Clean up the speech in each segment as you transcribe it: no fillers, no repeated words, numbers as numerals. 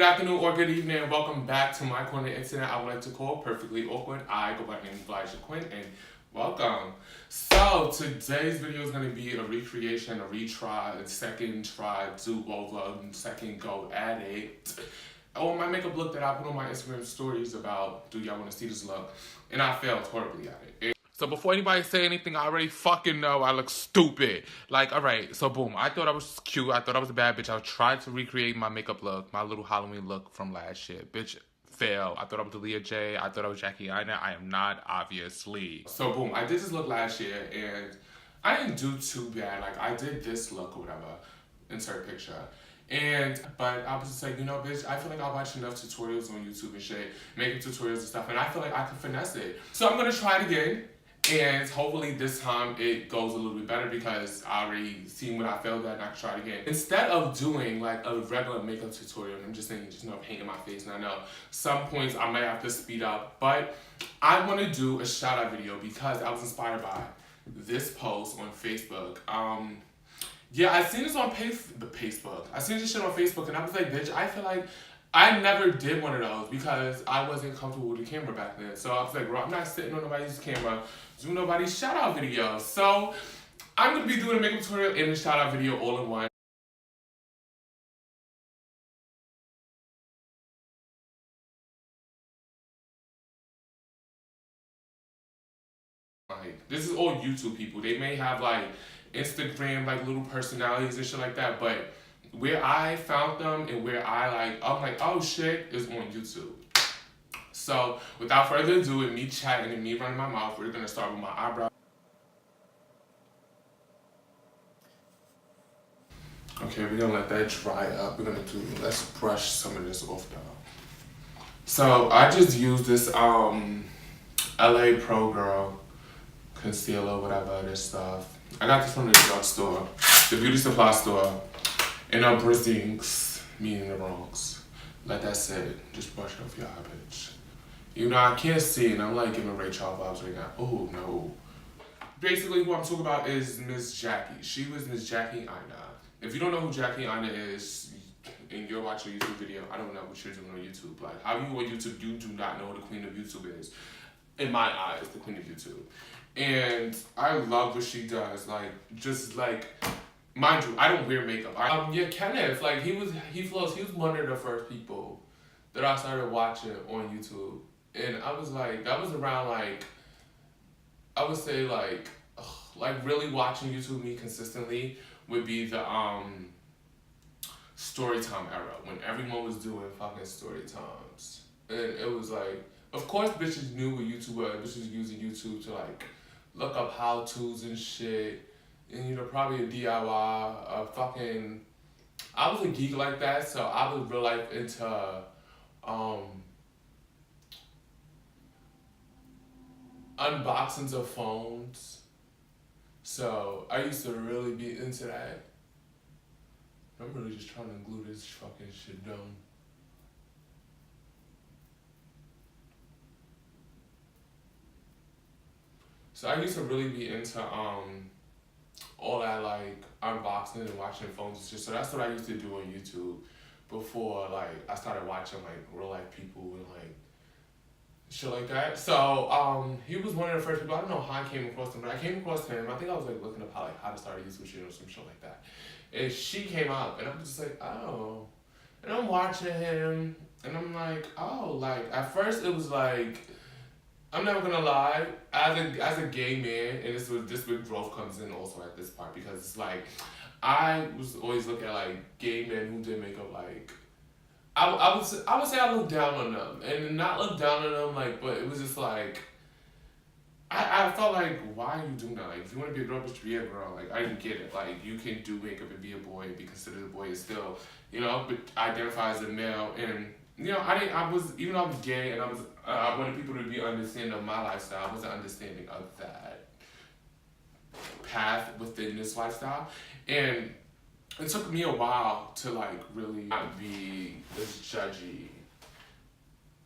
afternoon or good evening and welcome back to my corner of the internet I would like to call Perfectly Awkward. I go by the name of Elijah Quinn and welcome. So today's video is going to be a recreation, a retry, a second try, do-over, second go at it. On my makeup look that I put on my Instagram stories about, do y'all want to see this look? And I failed horribly at it. So before anybody say anything, I already fucking know I look stupid. Like, alright, so boom. I thought I was cute. I thought I was a bad bitch. I tried to recreate my makeup look, my little Halloween look from last year. Bitch, fail. I thought I was Aaliyah J. I thought I was Jackie Aina. I am not, obviously. So boom, I did this look last year, and I didn't do too bad. Like, I did this look or whatever. Insert picture. But I was just like, you know, bitch, I feel like I watched enough tutorials on YouTube and shit, makeup tutorials and stuff, and I feel like I can finesse it. So I'm gonna try it again. And hopefully this time it goes a little bit better because I already seen what I failed at and I can try it again. Instead of doing like a regular makeup tutorial, I'm just saying, just you know, painting my face, and I know some points I might have to speed up, but I want to do a shout out video because I was inspired by this post on Facebook. Yeah, I seen this on Facebook. I seen this shit on Facebook and I was like, bitch, I feel like I never did one of those because I wasn't comfortable with the camera back then. So I was like, bro, I'm not sitting on nobody's camera doing nobody's shout out video. So I'm going to be doing a makeup tutorial and a shout out video all in one. Like, this is all YouTube people. They may have like Instagram, like little personalities and shit like that, but where I found them and where I'm like, oh shit, is on YouTube. So without further ado, and me chatting and me running my mouth, we're gonna start with my eyebrow. Okay, we're gonna let that dry up. Let's brush some of this off though. So I just used this LA Pro Girl concealer, whatever, this stuff. I got this from the drugstore, the beauty supply store. In our Brinks, meaning the Bronx. Like that said, just brush it off your eye, bitch. You know, I can't see, and I'm like giving Ray Charles vibes right now. Oh, no. Basically, who I'm talking about is Miss Jackie. She was Miss Jackie Aina. If you don't know who Jackie Aina is, and you're watching a YouTube video, I don't know what you're doing on YouTube. Like, how you on YouTube, you do not know who the queen of YouTube is. In my eyes, the queen of YouTube. And I love what she does. Like, just like... Mind you, I don't wear makeup. Yeah, Kenneth, like he was one of the first people that I started watching on YouTube. And I was like, that was around like, I would say like really watching YouTube me consistently would be the story time era when everyone was doing fucking story times. And it was like, of course bitches knew what YouTube was. Bitches using YouTube to like look up how-tos and shit. And you know, probably a DIY, I was a geek like that, so I was real life into unboxings of phones. So I used to really be into that. I'm really just trying to glue this fucking shit down. So I used to really be into all that like unboxing and watching phones and shit. So that's what I used to do on YouTube before like I started watching like real life people and like shit like that. So he was one of the first people. I don't know how I came across him, but I came across him. I think I was like looking up how to start a YouTube channel or some shit like that. And she came up and I'm just like, oh. And I'm watching him and I'm like, oh, like at first it was like, I'm never gonna lie, as a gay man, and this where growth comes in also at this part, because it's like, I was always looking at like gay men who did makeup like, I would say I looked down on them, and not look down on them like, but it was just like, I felt like, why are you doing that? Like, if you want to be a girl, but be a girl. Like, I didn't get it. Like, you can do makeup and be a boy and be considered a boy and still, you know, but identify as a male. And, you know, even though I was gay and I wanted people to be understanding of my lifestyle, I wasn't understanding of that path within this lifestyle. And it took me a while to, like, really not be this judgy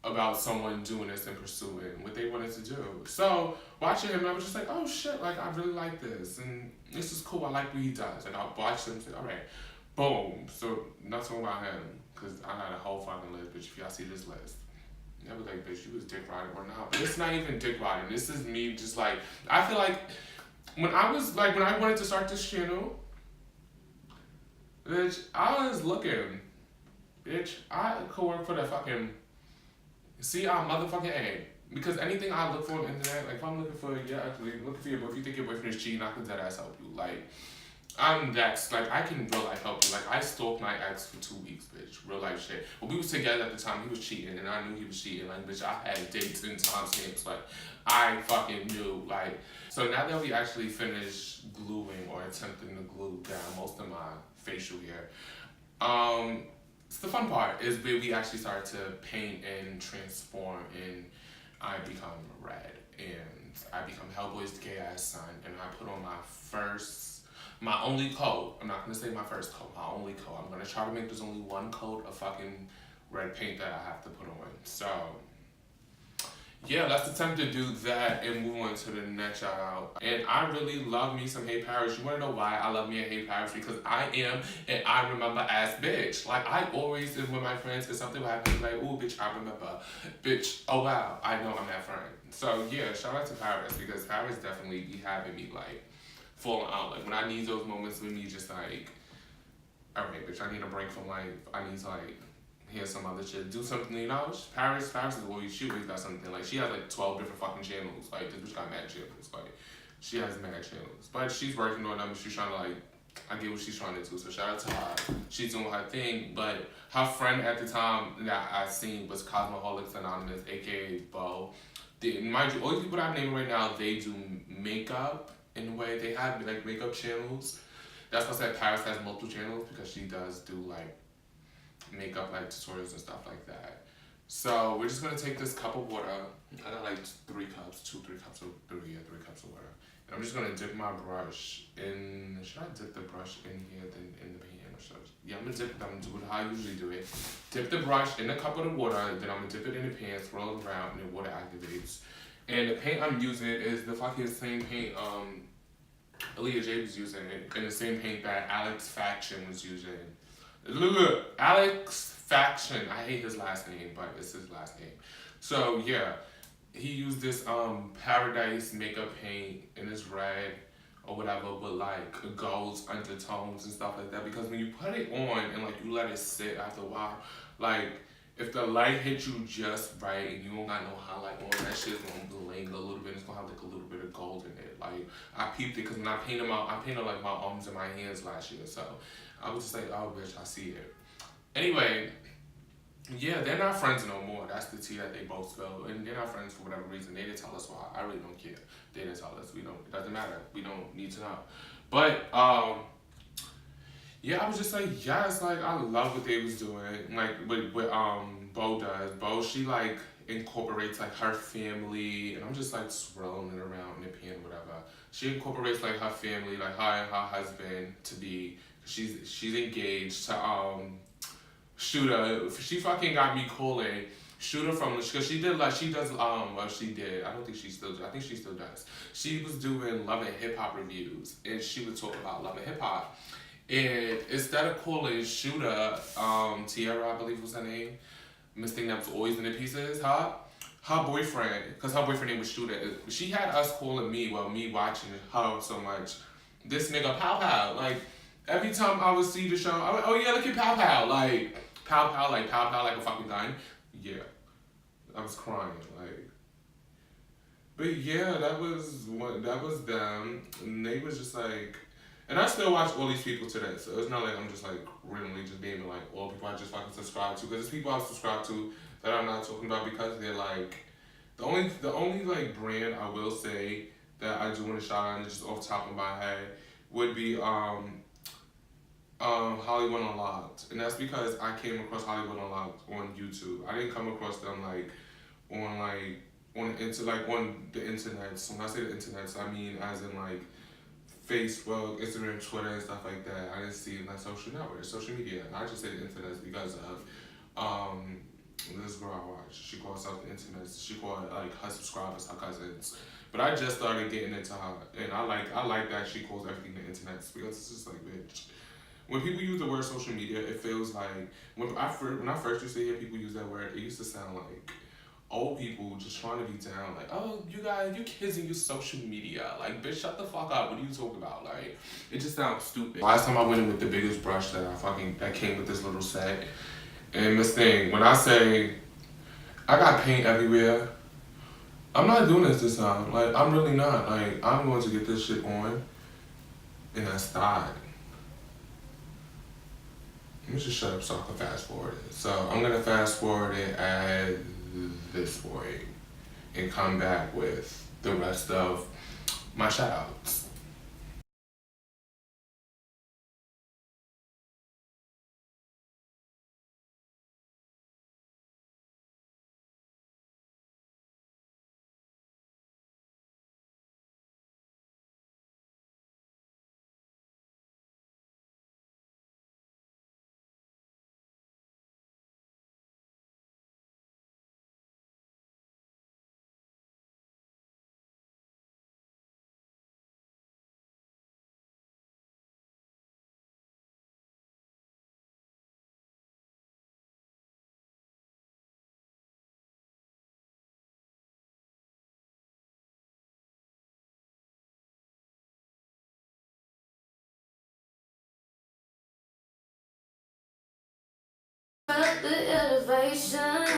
about someone doing this and pursuing what they wanted to do. So watching him, I was just like, oh shit, like I really like this and this is cool. I like what he does. And I'll watch him and say, all right, boom. So not talking about him, Cause I got a whole fucking list, bitch. If y'all see this list, I was like, bitch, you was dick riding or not. But it's not even dick riding. This is me just like, I feel like when I wanted to start this channel, bitch, I was looking, bitch, I could work for the fucking motherfucking A. Because anything I look for on the internet, like if I'm looking for, looking for your boyfriend, if you think your boyfriend is cheating, I can dead ass help you. Like, I'm that, like, I can real life help you. Like, I stalked my ex for 2 weeks, bitch. Real life shit. When we was together at the time, he was cheating, and I knew he was cheating. Like, bitch, I had dates and timestamps. Like, I fucking knew. Like, so now that we actually finished gluing or attempting to glue down most of my facial hair, it's the fun part is where we actually start to paint and transform, and I become red, and I become Hellboy's gay ass son, and I put on my only coat. I'm not gonna say my first coat, my only coat. I'm gonna try to make there's only one coat of fucking red paint that I have to put on. So, yeah, let's attempt to do that and move on to the next shout out. And I really love me some Hey Paris. You wanna know why I love me a Hey Paris? Because I am an I remember ass bitch. Like, I always, with my friends, if something happens, like, ooh, bitch, I remember. Bitch, oh wow, I know I'm that friend. So, yeah, shout out to Paris, because Paris definitely be having me, like, falling out. Like, when I need those moments with me, just like, alright, bitch, I need a break from life. I need to, like, hear some other shit. Do something, you know? Paris is always, she always got something. Like, she has, like, 12 different fucking channels. Like, this bitch got mad channels. Like, she has mad channels. But she's working on them. She's trying to, like, I get what she's trying to do. So, shout out to her. She's doing her thing. But her friend at the time that I seen was Cosmoholics Anonymous, a.k.a. Bo. Mind you, all these people that I'm naming right now, they do makeup. In a way, they have like makeup channels. That's why I said Paris has multiple channels, because she does do like makeup like tutorials and stuff like that. So we're just gonna take this cup of water. I got like 3 cups of water. And I'm just gonna dip my brush in. Should I dip the brush in here than in the pan? Or should I, I'm gonna do it how I usually do it. Dip the brush in the cup of the water, then I'm gonna dip it in the pan, swirl it around, and the water activates. And the paint I'm using is the fucking same paint Elijah J was using, and the same paint that Alex Faction was using. Alex Faction, I hate his last name, but it's his last name. So yeah, he used this Paradise makeup paint, and it's red or whatever, but like gold undertones and stuff like that. Because when you put it on and like you let it sit after a while, like, if the light hits you just right and you don't got no highlight on, that shit's gonna linger a little bit. It's gonna have like a little bit of gold in it. Like, I peeped it because when I painted like my arms and my hands last year. So I was just like, oh bitch, I see it. Anyway, yeah, they're not friends no more. That's the tea that they both spilled. And they're not friends for whatever reason. They didn't tell us why. I really don't care. They didn't tell us. It doesn't matter. We don't need to know. But yeah, I was just like, yes, like, I love what they was doing. Like, what Bo does. Bo, she, like, incorporates, like, her family, and I'm just, like, swirling it around in the pan or whatever. She incorporates, like, her family, like, her and her husband to be, she's engaged to, Shoutout. She fucking got me calling Shooter from, because she did, like, she does, well, she did, I don't think she still does, I think she still does. She was doing Love and Hip Hop reviews, and she would talk about Love and Hip Hop. And instead of calling Shooter, Tiara, I believe was her name, Miss Thing that was always in the pieces, her boyfriend, because her boyfriend name was Shooter, she had us calling me, me watching her so much, this nigga Pow Pow. Like, every time I would see the show, I would, oh yeah, look at Pow Pow. Like, Pow Pow like a fucking gun. Yeah. I was crying, like. But yeah, that was them. And they was just like, and I still watch all these people today, so it's not like I'm just like randomly just naming like all people I just fucking subscribe to, because there's people I subscribe to that I'm not talking about because they're like, the only like brand I will say that I do want to shout out, and just off the top of my head, would be Hollywood Unlocked, and that's because I came across Hollywood Unlocked on YouTube. I didn't come across them on the internet. So when I say the internet, I mean as in like Facebook, Instagram, Twitter, and stuff like that. I didn't see like social networks, social media. And I just say the internet because of this girl I watch. She calls herself the internet. She called like her subscribers her cousins. But I just started getting into her, and I like that she calls everything the internet, because it's just like, bitch. when people use the word social media, it feels like when I first used to hear people use that word, it used to sound like old people just trying to be down. Like, oh, you guys, you kids and use social media. Like, bitch, shut the fuck up. What are you talking about? Like, it just sounds stupid. Last time I went in with the biggest brush that came with this little set, and this thing, when I say I got paint everywhere, I'm not doing this time. Like, I'm really not. Like, I'm going to get this shit on, and that's that. Let me just shut up so I can fast forward it. So I'm gonna fast forward it at this point and come back with the rest of my shoutouts. The elevation.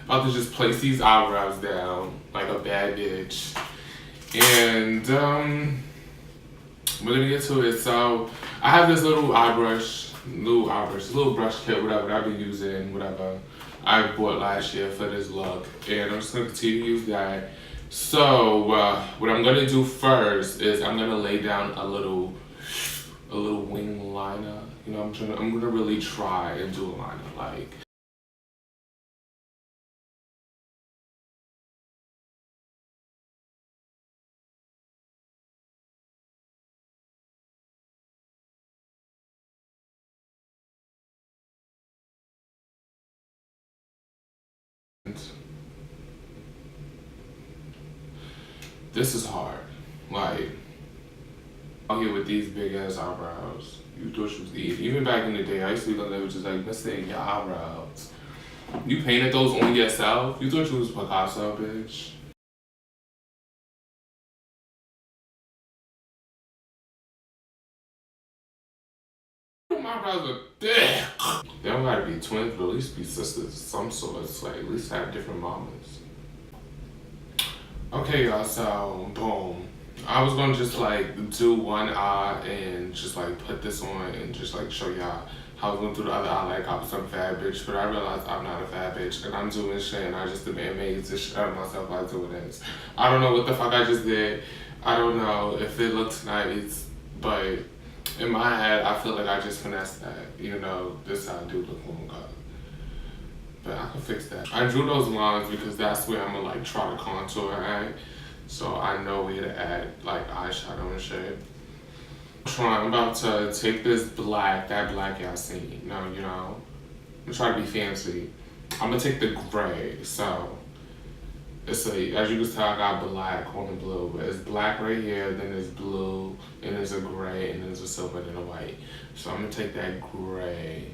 About to just place these eyebrows down like a bad bitch. And we're gonna get to it. So I have this little brush kit, whatever that I've been using, whatever I bought last year for this look, and I'm just gonna continue to use that. So what I'm gonna do first is I'm gonna lay down a little wing liner. You know, I'm gonna really try and do a liner like. This is hard. Like, out here with these big ass eyebrows. You thought she was easy. Even back in the day, I used to be like, just like, let's say your eyebrows. You painted those on yourself? You thought you was Picasso, bitch? My eyebrows are thick. They don't gotta be twins, but at least be sisters of some sort. Like, at least have different mamas. Okay, y'all, so boom. I was gonna just like do one eye and just like put this on and just like show y'all how I was gonna do the other eye like I was some fat bitch, but I realized I'm not a fat bitch and I'm doing shit and I just made this shit out of myself by doing this. I don't know what the fuck I just did. I don't know if it looks nice, but in my head I feel like I just finessed that. You know, this side do look long up. But I can fix that. I drew those lines because that's where I'm gonna like try to contour at. So I know where to add like eyeshadow and shit. I'm about to take this black, that black y'all seen. No, you know, I'm trying to be fancy. I'm gonna take the gray. So it's a, as you can tell, I got black on the blue, but it's black right here, then there's blue, and there's a gray, and there's a silver, and a white. So I'm gonna take that gray,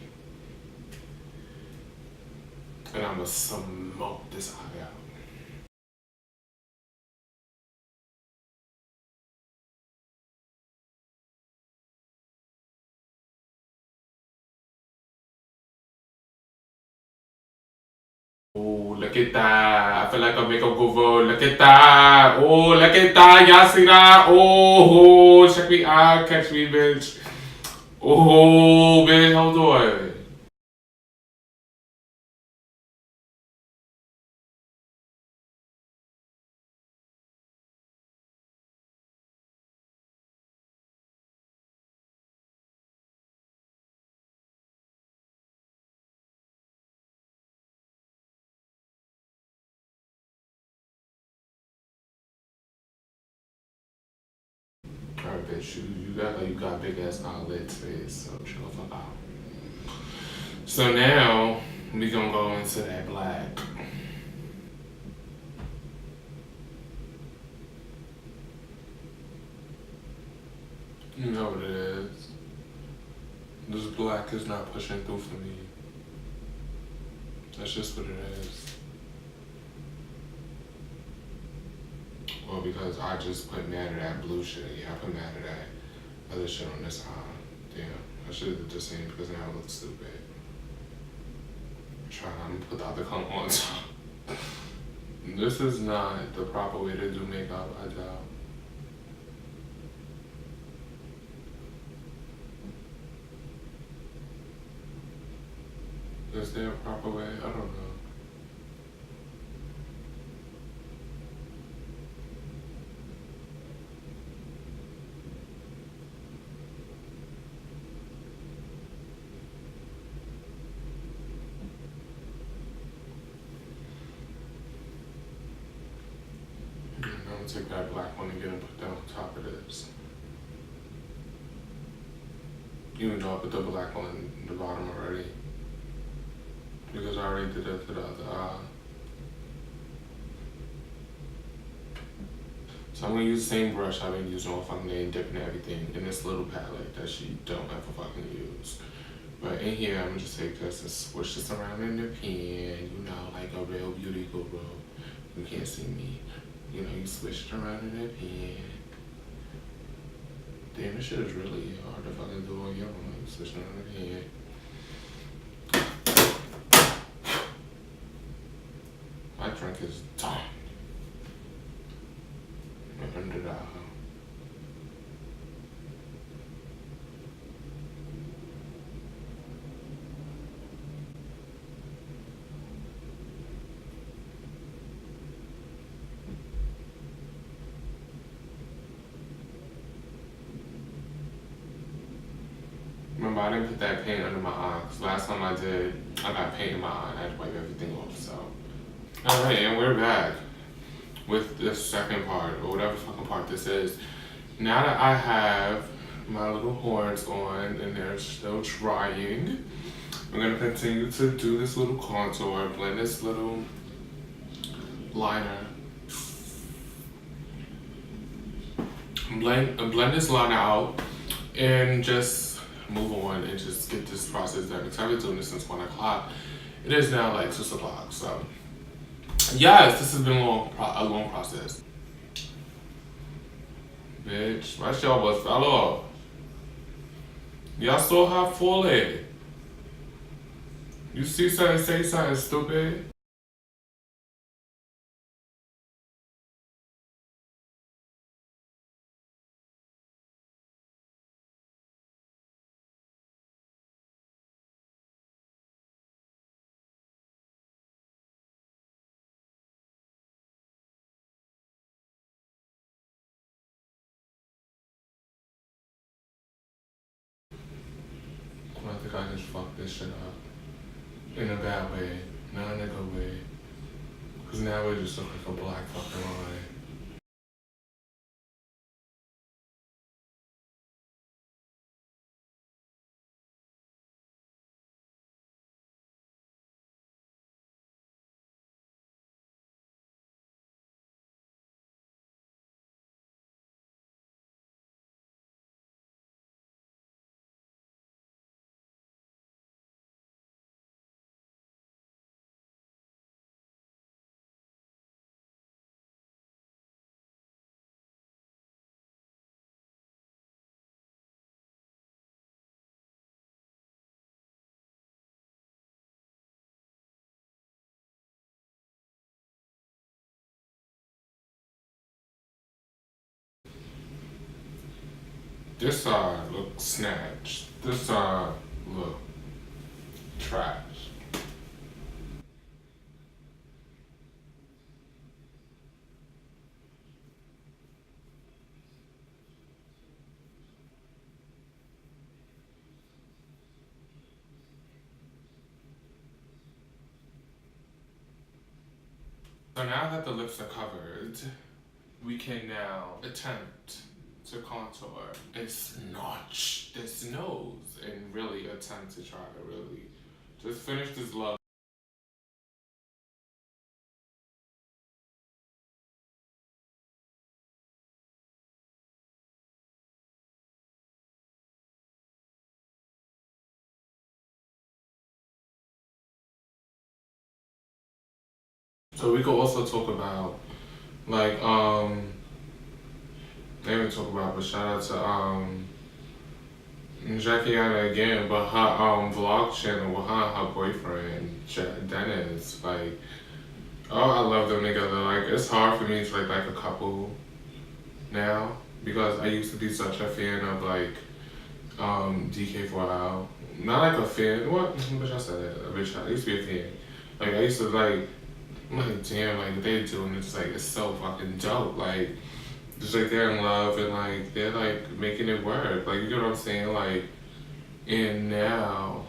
and I'm gonna smoke this eye out. Oh, look at that. I feel like a makeup guru. Look at that. Oh, look at that. Y'all see that? Oh, check me out. Catch me, bitch. Oh, bitch, hold on. Alright, bitch, you got big ass eyelids face, so chill the fuck out. So now we gonna go into that black. You know what it is. This black is not pushing through for me. That's just what it is. Well, because I just put mad at that blue shit. Yeah, I put mad at that other shit on this eye. Damn, I should have did the same because now I look stupid. I'm gonna put the other color on top. This is not the proper way to do makeup, I doubt. Is there a proper way? I don't know. I'm gonna take that black one again and put that on top of this. Even though I put the black one in the bottom already. Because I already did it to the other eye. So I'm gonna use the same brush I've been using all fucking day and dipping everything in this little palette that she don't ever fucking use. But in here, I'm gonna just take this and switch this around in the pen, you know, like a real beauty guru. You can't see me. You know, you switch it around in the pen. Damn, this shit is really hard to fucking do on your own. You switch it around in the pen. My drink is done. Under the Remember, I didn't put that paint under my eye, because last time I did, I got paint in my eye and I had to wipe everything off, so. Alright, and we're back with the second part, or whatever fucking part this is. Now that I have my little horns on and they're still drying, I'm gonna continue to do this little contour, blend this little liner. Blend this liner out and just move on and just get this process done. Because I've been doing this since 1 o'clock. It is now like 6 o'clock, so. Yes, this has been a long process. Bitch, my show was fell off. Y'all saw how full it. You see something, say something stupid. fuck this shit up. In a bad way, not in a good way. Cause now it just looks like a black fucking line. This side look snatched. This side look trash. So now that the lips are covered, we can now attempt to contour this notch, this nose, and really attempt to try to really just finish this look. So we could also talk about like they didn't talk about, but shout out to Jackie Anna again, but her vlog channel with her and her boyfriend Dennis, like, oh, I love them together. Like, it's hard for me to like a couple now because I used to be such a fan of like DK4L. Not like a fan. What? Bitch, I said that. Bitch, I used to be a fan. Like, I used to like. I'm like, damn, like, what they doing, it's like, it's so fucking dope. Like, just like, they're in love and like, they're like making it work. Like, you know what I'm saying? Like, and now,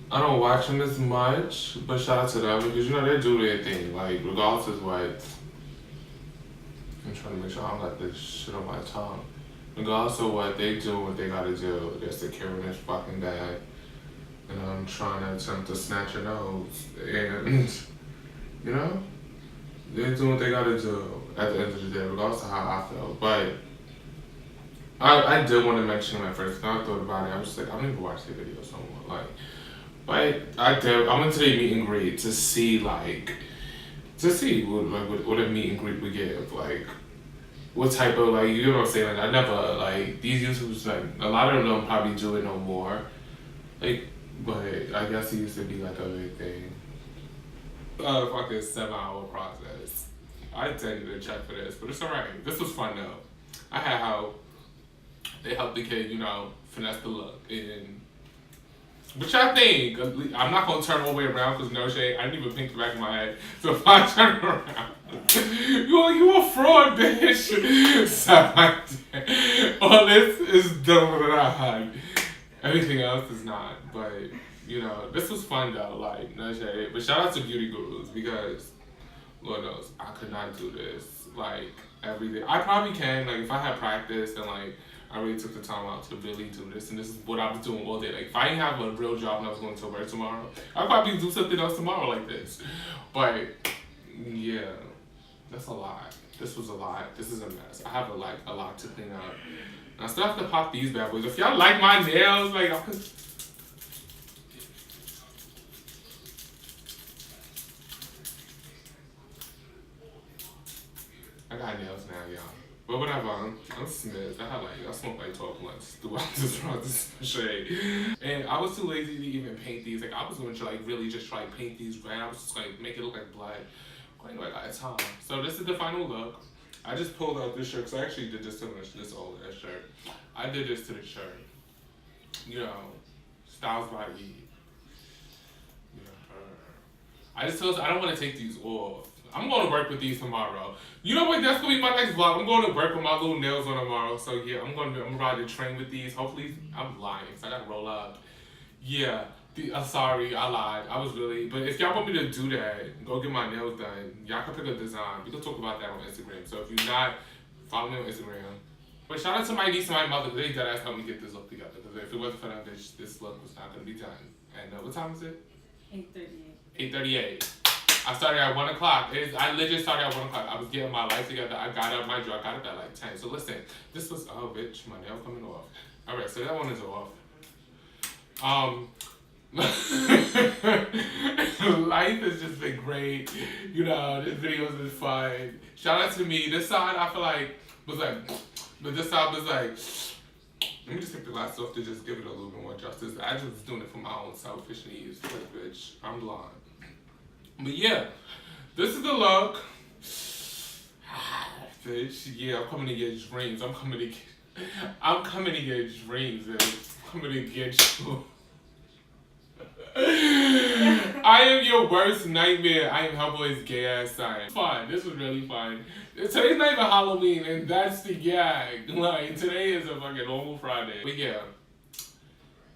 I don't watch them as much, but shout out to them because, you know, they do their thing. Like, regardless of what, I'm trying to make sure I don't let this shit on my tongue. Regardless of what they do, what they gotta do, they're securing this fucking bag. And I'm trying to attempt to snatch a nose. And, you know, they're doing what they gotta do at the end of the day, regardless of how I feel. But I did want to mention them at first. Now I thought about it. I was just like, I don't even watch their videos no more. Like, but I went to their meet and greet to see, like, what a meet and greet would give. Like, what type of, like, you know what I'm saying? Like, I never, like, these YouTubers, like, a lot of them don't probably do it no more. Like, but I guess it used to be like a big thing. Fucking 7-hour process. I didn't even check for this, but it's alright. This was fun though. I had how they helped the kid, you know, finesse the look. And which I think, I'm not gonna turn all the way around because no shade, I didn't even pink the back of my head. So if I turn around, you a fraud, bitch. So all this is done with an eye. Everything else is not, but you know, this was fun though, like, no shade. But shout out to Beauty Gurus because, Lord knows, I could not do this, like, every day. I probably can, like, if I had practice and, like, I really took the time out to really do this, and this is what I was doing all day. Like, if I didn't have a real job and I was going to work tomorrow, I'd probably do something else tomorrow like this. But, yeah, that's a lot. This was a lot. This is a mess. I have, a lot to clean up. I still have to pop these bad boys. If y'all like my nails, like, I got nails now, y'all. But whatever, I'm smith. I smoked like 12 blunts throughout this shade. And I was too lazy to even paint these. Like, I was going to like really just try to paint these red. I was just like make it look like blood. But anyway, I got time. So this is the final look. I just pulled out this shirt because I actually did this to this old ass shirt. I did this to the shirt. You know, Styles by E. You know, I just told her I don't want to take these off. I'm going to work with these tomorrow. You know what? That's going to be my next vlog. I'm going to work with my little nails on tomorrow. So yeah, I'm going to ride the train with these. Hopefully, I'm lying. So I got to roll up Yeah. Sorry, I lied. I was really. But if y'all want me to do that, go get my nails done. Y'all can pick a design. We can talk about that on Instagram. So if you're not, follow me on Instagram. But shout out to my niece and my mother. They dead ass helped me get this look together. Because if it wasn't for them, this look was not going to be done. And what time is it? 8:38. 8:38. I started at 1 o'clock. I literally started at 1 o'clock. I was getting my life together. I got up, mind you, I got up at like 10. So listen, this was, oh bitch, my nail coming off. Alright, so that one is off. Life has just been great. You know, this video was fun. Shout out to me. This side I feel like was like, but this side was like, let me just take the glass off to just give it a little bit more justice. I just was doing it for my own selfish needs. Like, bitch, I'm blind. But yeah, this is the look. Bitch, yeah, I'm coming to get dreams. I'm coming to get dreams, bitch. I'm coming to get you. I am your worst nightmare. I am Hellboy's gay ass sign. Fun. This was really fun. Today's not even Halloween, and that's the gag. Like, today is a fucking normal Friday. But yeah.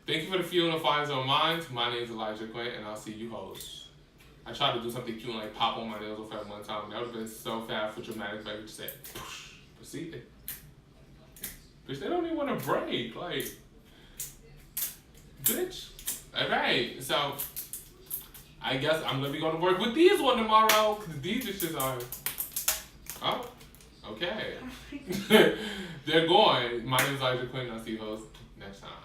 Thank you for the fuel and fires on mine. My name is Elijah Quinn, and I'll see you hoes. I tried to do something cute and like pop on my nails off at one time. That would have been so fast for dramatic effect. Just say, poosh, proceed. Bitch, they don't even want to break. Like, bitch. Alright, so I guess I'm gonna be going to work with these one tomorrow. Cause these bitches are, oh, okay. They're going. My name is Elijah Quinn. I'll see you hoes next time.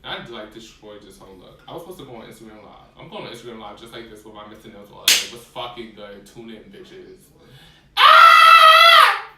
I like destroyed this whole look. I was supposed to go on Instagram Live. I'm going on Instagram Live just like this with my Mr. Nails on. It was fucking good. Tune in, bitches. Ah!